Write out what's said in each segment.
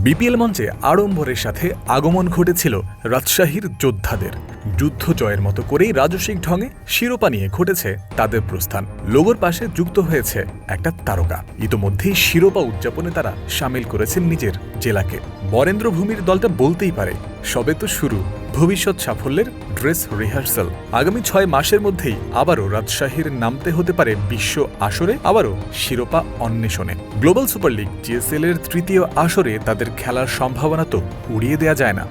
BPL মঞ্চে আড়ম্বরের সাথে আগমন ঘটেছিল রাজশাহীর যোদ্ধাদের। যুদ্ধ জয়ের মতো করেই রাজস্বিক ঢঙে শিরোপা নিয়ে ঘটেছে তাদের প্রস্থান। লোগোর পাশে যুক্ত হয়েছে একটা তারকা। ইতোমধ্যেই শিরোপা উদযাপনে তারা সামিল করেছেন নিজের জেলাকে। বরেন্দ্রভূমির দলটা বলতেই পারে সবে তো শুরু ভবিষ্যৎ সাফল্যের ড্রেস রিহার্সাল। আগামী 6 মাসের মধ্যেই আবারও রাজশাহীর নামতে হতে পারে বিশ্ব আসরে, আবারও শিরোপা অন্বেষণে। গ্লোবাল সুপার লিগ জিএসএল এর তৃতীয় আসরে তাদের খেলার সম্ভাবনা তো উড়িয়ে দেয়া যায় না।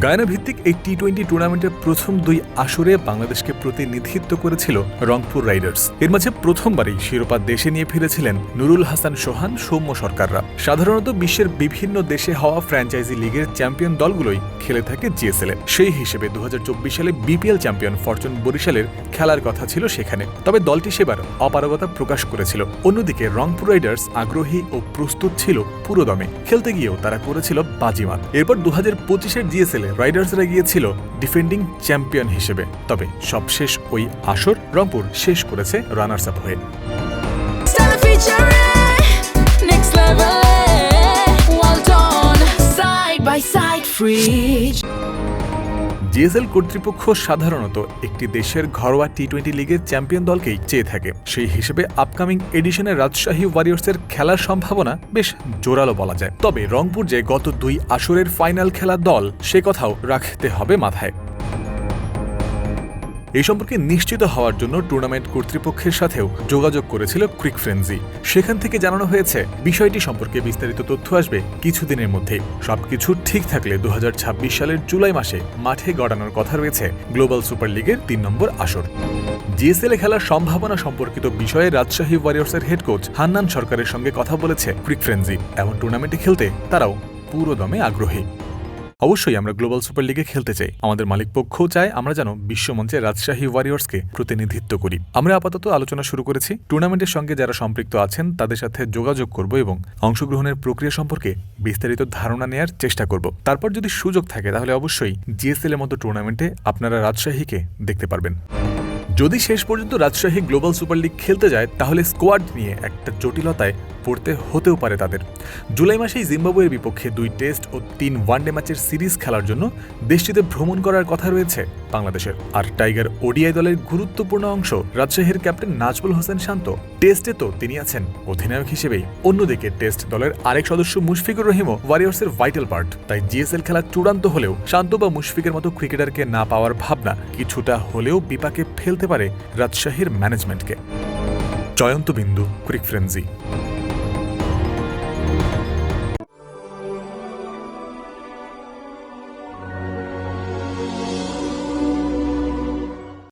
গায়ানা ভিত্তিক এই টি-20 টুর্নামেন্টের প্রথম 2 আসরে বাংলাদেশকে প্রতিনিধিত্ব করেছিল রংপুর রাইডার্স। এর মাঝে প্রথমবারই শিরোপা দেশে নিয়ে ফিরেছিলেন নুরুল হাসান সোহান, সৌম্য সরকাররা। সাধারণত বিশ্বের বিভিন্ন দেশে হওয়া ফ্র্যাঞ্চাইজি লিগের চ্যাম্পিয়ন দলগুলোই খেলে থাকে জিএসএল-এ। সেই হিসেবে 2024 সালে বিপিএল চ্যাম্পিয়ন ফরচুন বরিশালের খেলার কথা ছিল সেখানে, তবে দলটি সেবার অপারগতা প্রকাশ করেছিল। অন্যদিকে রংপুর রাইডার্স আগ্রহী ও প্রস্তুত ছিল পুরোদমে। খেলতে গিয়েও তারা করেছিল বাজিমাত। এরপর 2025-এর জিএসএল রাইডার্সরা গিয়েছিল ডিফেন্ডিং চ্যাম্পিয়ন হিসেবে, তবে সবশেষ ওই আসর রংপুর শেষ করেছে রানার্স আপ হয়ে। জিএসএল কর্তৃপক্ষ সাধারণত একটি দেশের ঘরোয়া টি-20 লিগের চ্যাম্পিয়ন দলকেই চেয়ে থাকে। সেই হিসেবে আপকামিং এডিশনে রাজশাহী ওয়ারিয়র্সের খেলার সম্ভাবনা বেশ জোরালো বলা যায়। তবে রংপুর যে গত 2 আসরের ফাইনাল খেলা দল, সে কথাও রাখতে হবে মাথায়। এই সম্পর্কে নিশ্চিত হওয়ার জন্য টুর্নামেন্ট কর্তৃপক্ষের সাথেও যোগাযোগ করেছিল ক্রিক ফ্রেন্সি। সেখান থেকে জানানো হয়েছে বিষয়টি সম্পর্কে বিস্তারিত তথ্য আসবে কিছুদিনের মধ্যেই। সবকিছু ঠিক থাকলে 2026 সালের জুলাই মাসে মাঠে গড়ানোর কথা রয়েছে গ্লোবাল সুপার লিগের 3 নম্বর আসর। জিএসএল-এ খেলার সম্ভাবনা সম্পর্কিত বিষয়ে রাজশাহী ওয়ারিয়র্সের হেড কোচ হান্নান সরকারের সঙ্গে কথা বলেছে ক্রিক ফ্রেন্সি। এমন টুর্নামেন্টে খেলতে তারাও পুরোদমে আগ্রহী। অবশ্যই আমরা গ্লোবাল সুপার লিগে খেলতে চাই। আমাদের মালিক পক্ষও চায় আমরা যেন বিশ্বমঞ্চে রাজশাহী ওয়ারিয়র্সকে প্রতিনিধিত্ব করি। আমরা আপাতত আলোচনা শুরু করেছি। টুর্নামেন্টের সঙ্গে যারা সম্পৃক্ত আছেন তাদের সাথে যোগাযোগ করব এবং অংশগ্রহণের প্রক্রিয়া সম্পর্কে বিস্তারিত ধারণা নেওয়ার চেষ্টা করব। তারপর যদি সুযোগ থাকে তাহলে অবশ্যই জিএসএল এর মতো টুর্নামেন্টে আপনারা রাজশাহীকে দেখতে পারবেন। যদি শেষ পর্যন্ত রাজশাহী গ্লোবাল সুপার লিগ খেলতে যায় তাহলে স্কোয়াড নিয়ে একটা জটিলতায় পড়তে হতেও পারে তাদের। জুলাই মাসেই জিম্বাবুয়ের বিপক্ষে 2 টেস্ট ও 3 ওয়ানডে ম্যাচের সিরিজ খেলার জন্য দেশটিতে ভ্রমণ করার কথা রয়েছে বাংলাদেশের। আর টাইগার ওডিআই দলের গুরুত্বপূর্ণ অংশ রাজশাহীর ক্যাপ্টেন নাজবুল হোসেন শান্ত। টেস্টে তো তিনি আছেন অধিনায়ক হিসেবেই, অন্যদিকে টেস্ট দলের আরেক সদস্য মুশফিকুর রহিমও ওয়ারিয়র্সের ভাইটাল পার্ট। তাই জিএসএল খেলা চূড়ান্ত হলেও শান্ত বা মুশফিকের মতো ক্রিকেটারকে না পাওয়ার ভাবনা কিছুটা হলেও বিপাকে ফেলতে পারে রাজশাহীর ম্যানেজমেন্টকে। জয়ন্ত বিন্দু, ক্রিক ফ্রেন্সি।